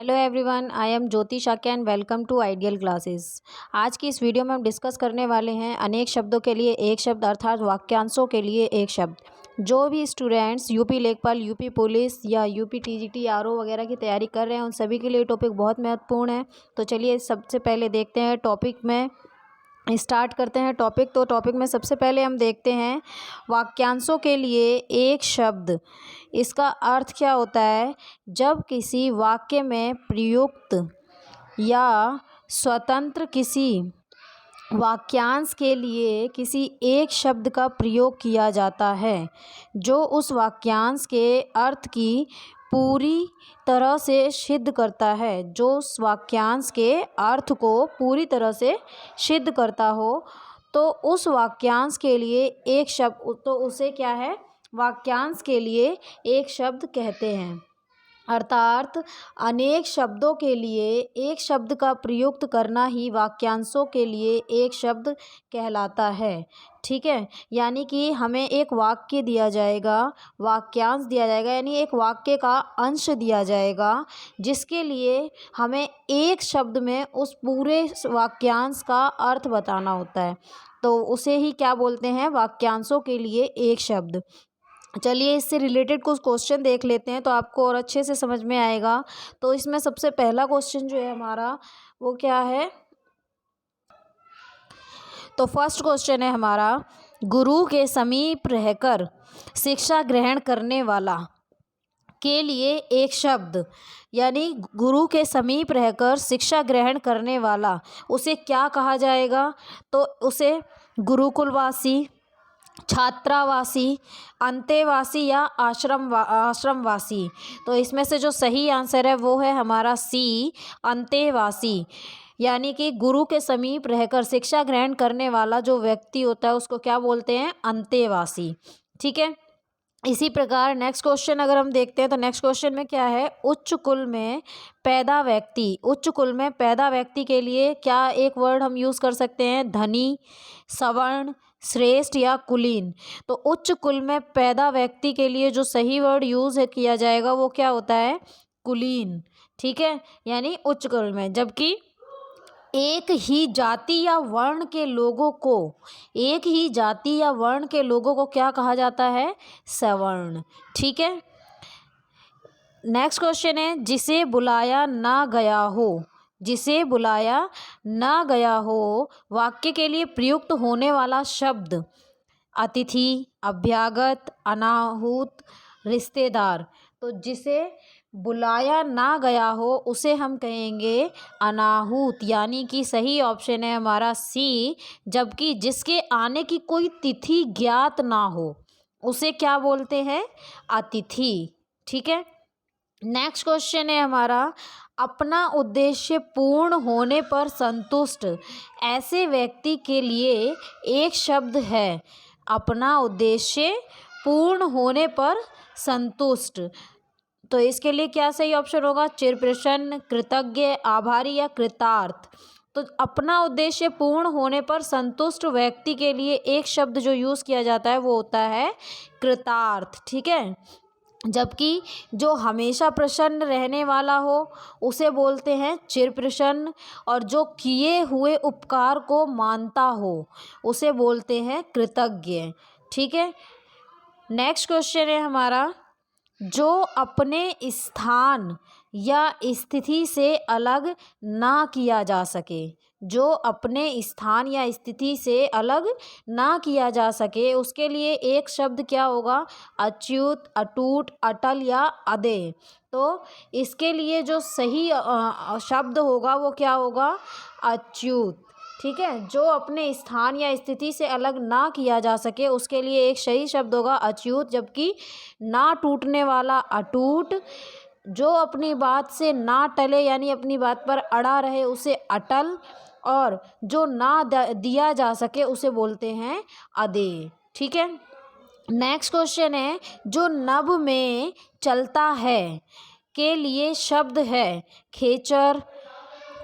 Hello everyone, I am Jyoti Shakya and welcome to ideal classes. आज की इस वीडियो में हम डिस्कस करने वाले हैं अनेक शब्दों के लिए एक शब्द अर्थात वाक्यांशों के लिए एक शब्द। जो भी स्टूडेंट्स यूपी लेखपाल, यूपी पुलिस या यूपी टीजीटी, आरओ वगैरह की तैयारी कर रहे हैं उन सभी के लिए टॉपिक बहुत महत्वपूर्ण है। तो चलिए सबसे पहले देखते हैं टॉपिक में स्टार्ट करते हैं टॉपिक। तो टॉपिक में सबसे पहले हम देखते हैं वाक्यांशों के लिए एक शब्द। इसका अर्थ क्या होता है? जब किसी वाक्य में प्रयुक्त या स्वतंत्र किसी वाक्यांश के लिए किसी एक शब्द का प्रयोग किया जाता है जो उस वाक्यांश के अर्थ की पूरी तरह से सिद्ध करता है, जो उस वाक्यांश के अर्थ को पूरी तरह से सिद्ध करता हो, तो उस वाक्यांश के लिए एक शब्द, तो उसे क्या है? वाक्यांश के लिए एक शब्द कहते हैं। अर्थात अनेक शब्दों के लिए एक शब्द का प्रयुक्त करना ही वाक्यांशों के लिए एक शब्द कहलाता है। ठीक है, यानी कि हमें एक वाक्य दिया जाएगा, वाक्यांश दिया जाएगा, यानी एक वाक्य का अंश दिया जाएगा जिसके लिए हमें एक शब्द में उस पूरे वाक्यांश का अर्थ बताना होता है। तो उसे ही क्या बोलते हैं? वाक्यांशों के लिए एक शब्द। चलिए इससे रिलेटेड कुछ क्वेश्चन देख लेते हैं तो आपको और अच्छे से समझ में आएगा। तो इसमें सबसे पहला क्वेश्चन जो है हमारा वो क्या है? तो फर्स्ट क्वेश्चन है हमारा, गुरु के समीप रहकर शिक्षा ग्रहण करने वाला के लिए एक शब्द, यानी गुरु के समीप रहकर शिक्षा ग्रहण करने वाला उसे क्या कहा जाएगा? तो उसे गुरुकुलवासी, छात्रावासी, अंतेवासी या आश्रमवासी। तो इसमें से जो सही आंसर है वो है हमारा सी, अंतेवासी। यानी कि गुरु के समीप रहकर शिक्षा ग्रहण करने वाला जो व्यक्ति होता है उसको क्या बोलते हैं? अंतेवासी। ठीक है, इसी प्रकार नेक्स्ट क्वेश्चन अगर हम देखते हैं तो नेक्स्ट क्वेश्चन में क्या है? उच्च कुल में पैदा व्यक्ति। उच्च कुल में पैदा व्यक्ति के लिए क्या एक वर्ड हम यूज़ कर सकते हैं? धनी, सवर्ण, श्रेष्ठ या कुलीन। तो उच्च कुल में पैदा व्यक्ति के लिए जो सही वर्ड यूज़ किया जाएगा वो क्या होता है? कुलीन। ठीक है, यानी उच्च कुल में। जबकि एक ही जाति या वर्ण के लोगों को, एक ही जाति या वर्ण के लोगों को क्या कहा जाता है? सवर्ण। ठीक है, नेक्स्ट क्वेश्चन है, जिसे बुलाया ना गया हो। जिसे बुलाया ना गया हो वाक्य के लिए प्रयुक्त होने वाला शब्द अतिथि, अभ्यागत, अनाहुत, रिश्तेदार। तो जिसे बुलाया ना गया हो उसे हम कहेंगे अनाहुत, यानी कि सही ऑप्शन है हमारा सी। जबकि जिसके आने की कोई तिथि ज्ञात ना हो उसे क्या बोलते हैं? अतिथि। ठीक है, नेक्स्ट क्वेश्चन है हमारा, अपना उद्देश्य पूर्ण होने पर संतुष्ट ऐसे व्यक्ति के लिए एक शब्द है। अपना उद्देश्य पूर्ण होने पर संतुष्ट। तो इसके लिए क्या सही ऑप्शन होगा? चिरप्रसन्न, कृतज्ञ, आभारी या कृतार्थ। तो अपना उद्देश्य पूर्ण होने पर संतुष्ट व्यक्ति के लिए एक शब्द जो यूज़ किया जाता है वो होता है कृतार्थ। ठीक है, जबकि जो हमेशा प्रसन्न रहने वाला हो उसे बोलते हैं चिरप्रसन्न, और जो किए हुए उपकार को मानता हो उसे बोलते हैं कृतज्ञ। ठीक है, नेक्स्ट क्वेश्चन है हमारा, जो अपने स्थान या स्थिति से अलग ना किया जा सके। जो अपने स्थान या स्थिति से अलग ना किया जा सके उसके लिए एक शब्द क्या होगा? अच्युत, अटूट, अटल या अदेय। तो इसके लिए जो सही शब्द होगा वो क्या होगा? अच्युत। ठीक है, जो अपने स्थान या स्थिति से अलग ना किया जा सके उसके लिए एक सही शब्द होगा अच्युत। जबकि ना टूटने वाला अटूट, जो अपनी बात से ना टले यानी अपनी बात पर अड़ा रहे उसे अटल, और जो ना दिया जा सके उसे बोलते हैं अदेय। ठीक है, नेक्स्ट क्वेश्चन है, जो नभ में चलता है के लिए शब्द है खेचर,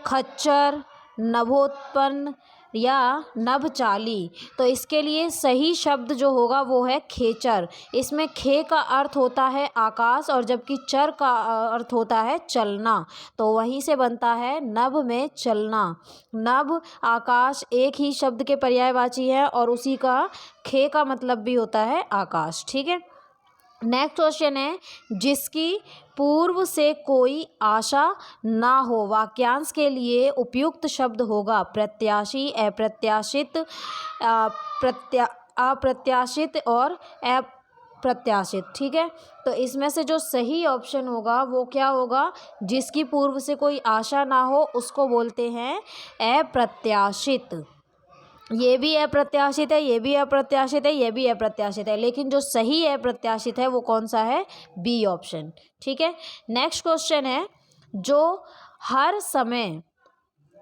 खच्चर, नभोत्पन्न या नभचाली। तो इसके लिए सही शब्द जो होगा वो है खेचर। इसमें खे का अर्थ होता है आकाश और जबकि चर का अर्थ होता है चलना, तो वहीं से बनता है नभ में चलना। नभ आकाश एक ही शब्द के पर्यायवाची है और उसी का खे का मतलब भी होता है आकाश। ठीक है, नेक्स्ट क्वेश्चन है, जिसकी पूर्व से कोई आशा ना हो, वाक्यांश के लिए उपयुक्त शब्द होगा प्रत्याशी, अप्रत्याशित, अप्रत्याशित और अप्रत्याशित। ठीक है, तो इसमें से जो सही ऑप्शन होगा वो क्या होगा, जिसकी पूर्व से कोई आशा ना हो उसको बोलते हैं अप्रत्याशित। ये भी अप्रत्याशित है, ये भी अप्रत्याशित है, ये भी अप्रत्याशित है, लेकिन जो सही अप्रत्याशित है वो कौन सा है, बी ऑप्शन। ठीक है, नेक्स्ट क्वेश्चन है, जो हर समय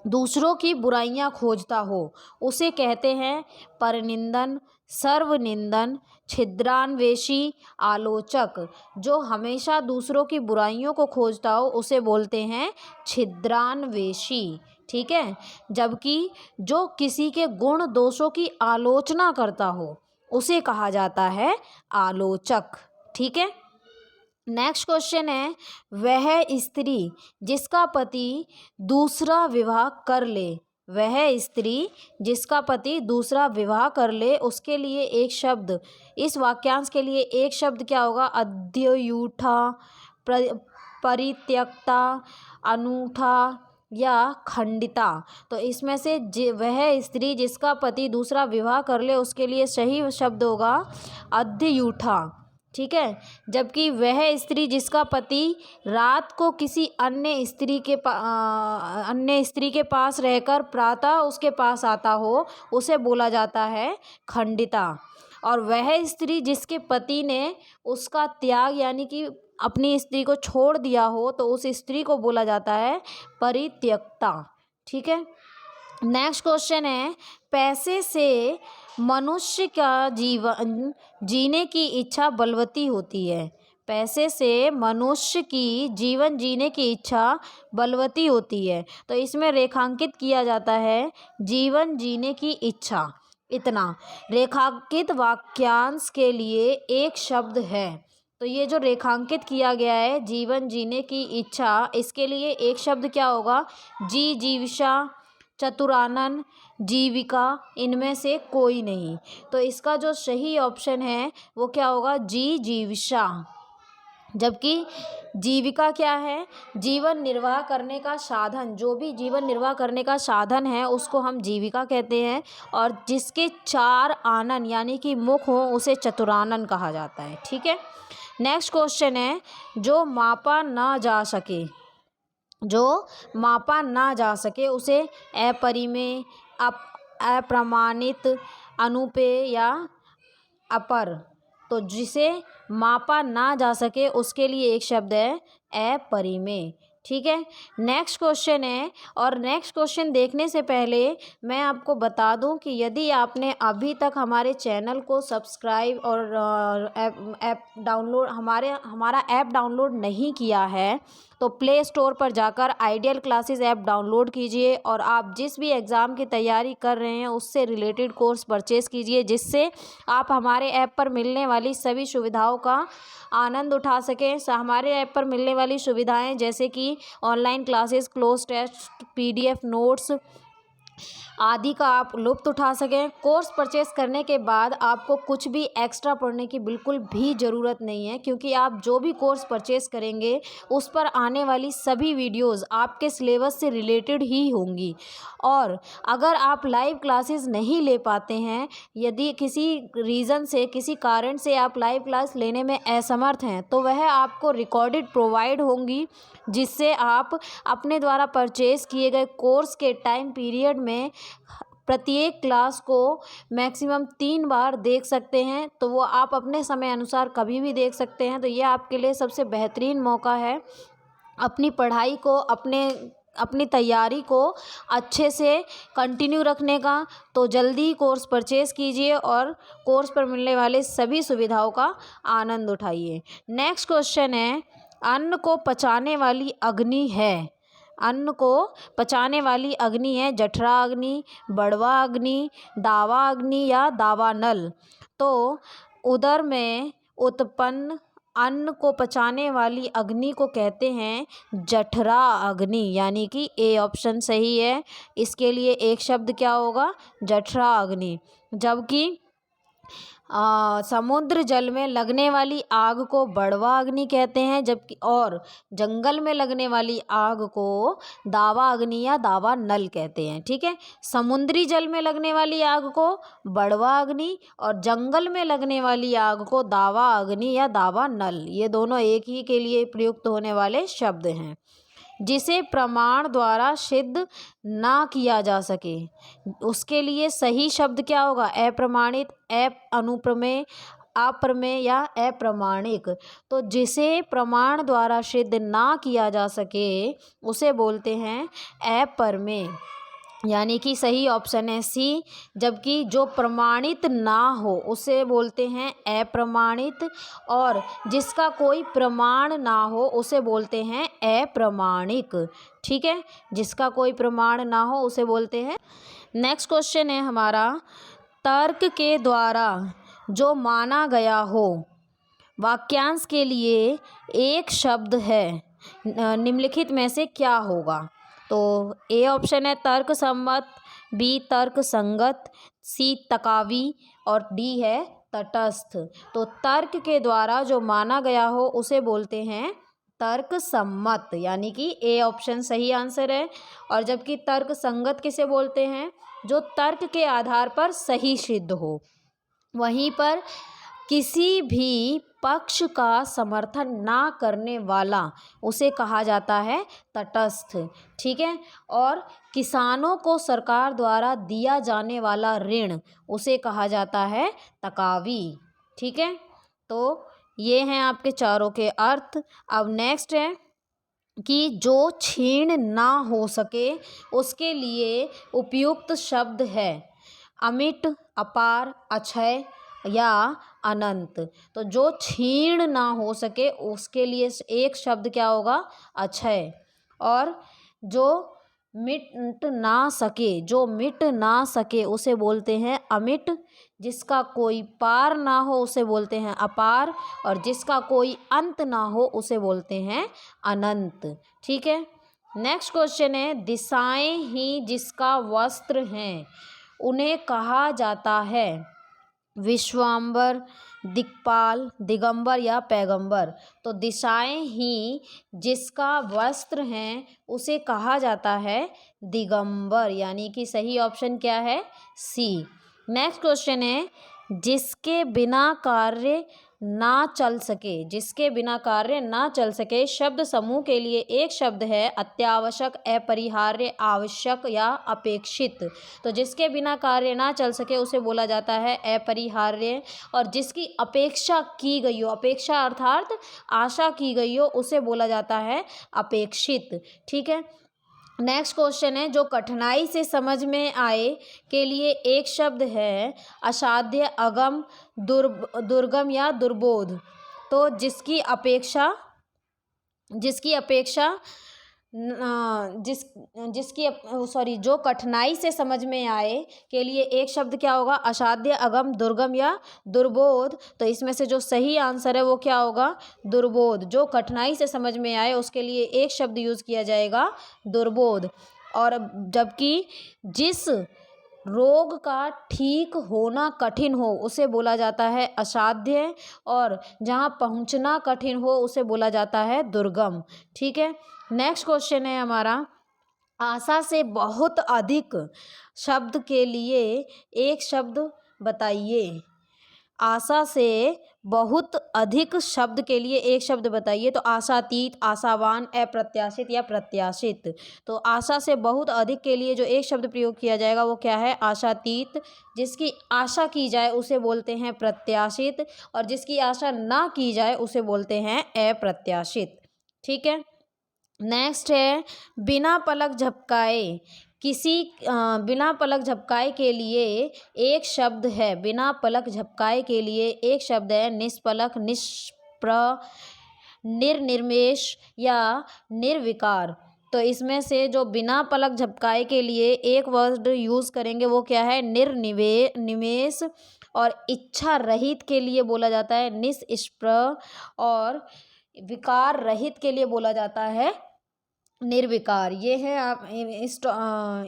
दूसरों की बुराइयां खोजता हो उसे कहते हैं परनिंदन, सर्वनिंदन, छिद्रान्वेषी, आलोचक। जो हमेशा दूसरों की बुराइयों को खोजता हो उसे बोलते हैं छिद्रान्वेषी। ठीक है, जबकि जो किसी के गुण दोषों की आलोचना करता हो उसे कहा जाता है आलोचक। ठीक है, नेक्स्ट क्वेश्चन है, वह स्त्री जिसका पति दूसरा विवाह कर ले, वह स्त्री जिसका पति दूसरा विवाह कर ले, उसके लिए एक शब्द, इस वाक्यांश के लिए एक शब्द क्या होगा, अद्यूठा, परित्यक्ता, अनूठा या खंडिता। तो इसमें से वह स्त्री जिसका पति दूसरा विवाह कर ले उसके लिए सही शब्द होगा अद्यूठा। ठीक है, जबकि वह स्त्री जिसका पति रात को किसी अन्य स्त्री के पास रहकर प्रातः उसके पास आता हो उसे बोला जाता है खंडिता। और वह स्त्री जिसके पति ने उसका त्याग यानी कि अपनी स्त्री को छोड़ दिया हो तो उस स्त्री को बोला जाता है परित्यक्ता। ठीक है, नेक्स्ट क्वेश्चन है, पैसे से मनुष्य का जीवन जीने की इच्छा बलवती होती है, पैसे से मनुष्य की जीवन जीने की इच्छा बलवती होती है। तो इसमें रेखांकित किया जाता है जीवन जीने की इच्छा, इतना। रेखांकित वाक्यांश के लिए एक शब्द है, तो ये जो रेखांकित किया गया है जीवन जीने की इच्छा, इसके लिए एक शब्द क्या होगा, जीविका, चतुरानन, जीविका, इनमें से कोई नहीं। तो इसका जो सही ऑप्शन है वो क्या होगा, जीविका। जबकि जीविका क्या है, जीवन निर्वाह करने का साधन, जो भी जीवन निर्वाह करने का साधन है उसको हम जीविका कहते हैं, और जिसके चार आनन यानी कि मुख हो उसे चतुरानन कहा जाता है। ठीक है, नेक्स्ट क्वेश्चन है, जो मापा ना जा सके, जो मापा ना जा सके उसे अपरिमेय, अप्रमाणित, अनुपेय या अपर। तो जिसे मापा ना जा सके उसके लिए एक शब्द है अपरिमेय। ठीक है, नेक्स्ट क्वेश्चन है, और नेक्स्ट क्वेश्चन देखने से पहले मैं आपको बता दूं कि यदि आपने अभी तक हमारे चैनल को सब्सक्राइब और हमारा ऐप डाउनलोड नहीं किया है तो प्ले स्टोर पर जाकर आइडियल क्लासेस ऐप डाउनलोड कीजिए और आप जिस भी एग्ज़ाम की तैयारी कर रहे हैं उससे रिलेटेड कोर्स परचेज़ कीजिए, जिससे आप हमारे ऐप पर मिलने वाली सभी सुविधाओं का आनंद उठा सकें। हमारे ऐप पर मिलने वाली सुविधाएं जैसे कि online classes, cloze test, PDF notes आदि का आप लुत्फ़ उठा सकें। कोर्स परचेस करने के बाद आपको कुछ भी एक्स्ट्रा पढ़ने की बिल्कुल भी ज़रूरत नहीं है, क्योंकि आप जो भी कोर्स परचेस करेंगे उस पर आने वाली सभी वीडियोस आपके सिलेबस से रिलेटेड ही होंगी। और अगर आप लाइव क्लासेस नहीं ले पाते हैं, यदि किसी रीज़न से, किसी कारण से आप लाइव क्लास लेने में असमर्थ हैं, तो वह आपको रिकॉर्डेड प्रोवाइड होंगी, जिससे आप अपने द्वारा परचेज़ किए गए कोर्स के टाइम पीरियड में प्रत्येक क्लास को मैक्सिमम 3 बार देख सकते हैं। तो वो आप अपने समय अनुसार कभी भी देख सकते हैं। तो ये आपके लिए सबसे बेहतरीन मौका है अपनी पढ़ाई को, अपनी तैयारी को अच्छे से कंटिन्यू रखने का। तो जल्दी कोर्स परचेज़ कीजिए और कोर्स पर मिलने वाले सभी सुविधाओं का आनंद उठाइए। नेक्स्ट क्वेश्चन है, अन्न को पचाने वाली अग्नि है, अन्न को पचाने वाली अग्नि है जठरा अग्नि, बड़वा अग्नि, दावा अग्नि या दावानल। तो उदर में उत्पन्न अन्न को पचाने वाली अग्नि को कहते हैं जठरा अग्नि, यानी कि ए ऑप्शन सही है। इसके लिए एक शब्द क्या होगा? जठरा अग्नि। जबकि समुद्र जल में लगने वाली आग को बड़वा अग्नि कहते हैं, जबकि और जंगल में लगने वाली आग को दावा अग्नि या दावा नल कहते हैं। ठीक है, समुद्री जल में लगने वाली आग को बड़वा अग्नि और जंगल में लगने वाली आग को दावा अग्नि या दावा नल, ये दोनों एक ही के लिए प्रयुक्त होने वाले शब्द हैं। जिसे प्रमाण द्वारा सिद्ध ना किया जा सके, उसके लिए सही शब्द क्या होगा? अप्रमाणित, अनुप्रमेय, अप्रमेय या अप्रमाणिक। तो जिसे प्रमाण द्वारा सिद्ध ना किया जा सके उसे बोलते हैं अप्रमेय, यानी कि सही ऑप्शन है सी। जबकि जो प्रमाणित ना हो उसे बोलते हैं अप्रमाणित, और जिसका कोई प्रमाण ना हो उसे बोलते हैं अप्रमाणिक। ठीक है, जिसका कोई प्रमाण ना हो उसे बोलते हैं। नेक्स्ट क्वेश्चन है हमारा, तर्क के द्वारा जो माना गया हो वाक्यांश के लिए एक शब्द है, निम्नलिखित में से क्या होगा? तो ए ऑप्शन है तर्क सम्मत, बी तर्क संगत, सी तकावी और डी है तटस्थ। तो तर्क के द्वारा जो माना गया हो उसे बोलते हैं तर्क सम्मत, यानी कि ए ऑप्शन सही आंसर है। और जबकि तर्क संगत किसे बोलते हैं? जो तर्क के आधार पर सही सिद्ध हो। वहीं पर किसी भी पक्ष का समर्थन ना करने वाला उसे कहा जाता है तटस्थ। ठीक है, और किसानों को सरकार द्वारा दिया जाने वाला ऋण उसे कहा जाता है तकावी। ठीक है, तो ये हैं आपके चारों के अर्थ। अब नेक्स्ट है कि जो क्षीण ना हो सके उसके लिए उपयुक्त शब्द है अमिट, अपार, अक्षय या अनंत। तो जो क्षीण ना हो सके उसके लिए एक शब्द क्या होगा? अक्षय। और जो मिट ना सके उसे बोलते हैं अमिट। जिसका कोई पार ना हो उसे बोलते हैं अपार, और जिसका कोई अंत ना हो उसे बोलते हैं अनंत। ठीक है, नेक्स्ट क्वेश्चन है, दिशाएं ही जिसका वस्त्र हैं उन्हें कहा जाता है विश्वाम्बर, दिक्पाल, दिगंबर या पैगंबर। तो दिशाएं ही जिसका वस्त्र हैं उसे कहा जाता है दिगंबर, यानी कि सही ऑप्शन क्या है? सी। नेक्स्ट क्वेश्चन है, जिसके बिना कार्य ना चल सके शब्द समूह के लिए एक शब्द है अत्यावश्यक, अपरिहार्य, आवश्यक या अपेक्षित। तो जिसके बिना कार्य ना चल सके उसे बोला जाता है अपरिहार्य, और जिसकी अपेक्षा की गई हो, अपेक्षा अर्थात आशा की गई हो, उसे बोला जाता है अपेक्षित। ठीक है, नेक्स्ट क्वेश्चन है, जो कठिनाई से समझ में आए के लिए एक शब्द है असाध्य, अगम, दुर्गम या दुर्बोध। तो जिसकी अपेक्षा जो कठिनाई से समझ में आए के लिए एक शब्द क्या होगा? असाध्य, अगम, दुर्गम या दुर्बोध। तो इसमें से जो सही आंसर है वो क्या होगा? दुर्बोध। जो कठिनाई से समझ में आए उसके लिए एक शब्द यूज़ किया जाएगा दुर्बोध। और जबकि जिस रोग का ठीक होना कठिन हो उसे बोला जाता है असाध्य, और जहाँ पहुँचना कठिन हो उसे बोला जाता है दुर्गम। ठीक है, नेक्स्ट क्वेश्चन है हमारा, आशा से बहुत अधिक शब्द के लिए एक शब्द बताइए। आशा से बहुत अधिक शब्द के लिए एक शब्द बताइए। तो आशातीत, आशावान, अप्रत्याशित या प्रत्याशित। तो आशा से बहुत अधिक के लिए जो एक शब्द प्रयोग किया जाएगा वो क्या है? आशातीत। जिसकी आशा की जाए उसे बोलते हैं प्रत्याशित, और जिसकी आशा ना की जाए उसे बोलते हैं अप्रत्याशित। ठीक है, नेक्स्ट है, बिना पलक झपकाए के लिए एक शब्द है। बिना पलक झपकाए के लिए एक शब्द है निष्पलक, निष्प्र, निर्निमेष या निर्विकार। तो इसमें से जो बिना पलक झपकाए के लिए एक वर्ड यूज़ करेंगे वो क्या है, निमेष। और इच्छा रहित के लिए बोला जाता है निष्स्पृह। और विकार रहित के लिए बोला जाता है निर्विकार। ये है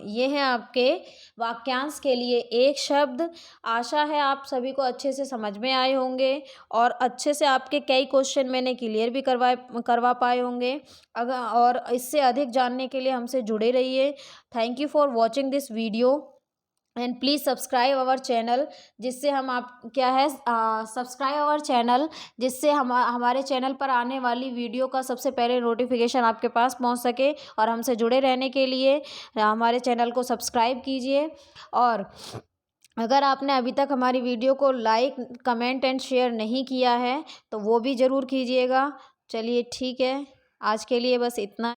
ये है आपके वाक्यांश के लिए एक शब्द। आशा है आप सभी को अच्छे से समझ में आए होंगे और अच्छे से आपके कई क्वेश्चन मैंने क्लियर भी करवा पाए होंगे। अगर और इससे अधिक जानने के लिए हमसे जुड़े रहिए। Thank you for watching this video and please subscribe our channel, जिससे हम आप क्या है सब्सक्राइब आवर चैनल, जिससे हमारे चैनल पर आने वाली वीडियो का सबसे पहले नोटिफिकेशन आपके पास पहुंच सके। और हमसे जुड़े रहने के लिए हमारे चैनल को सब्सक्राइब कीजिए। और अगर आपने अभी तक हमारी वीडियो को लाइक, कमेंट एंड शेयर नहीं किया है तो वो भी ज़रूर कीजिएगा। चलिए ठीक है, आज के लिए बस इतना।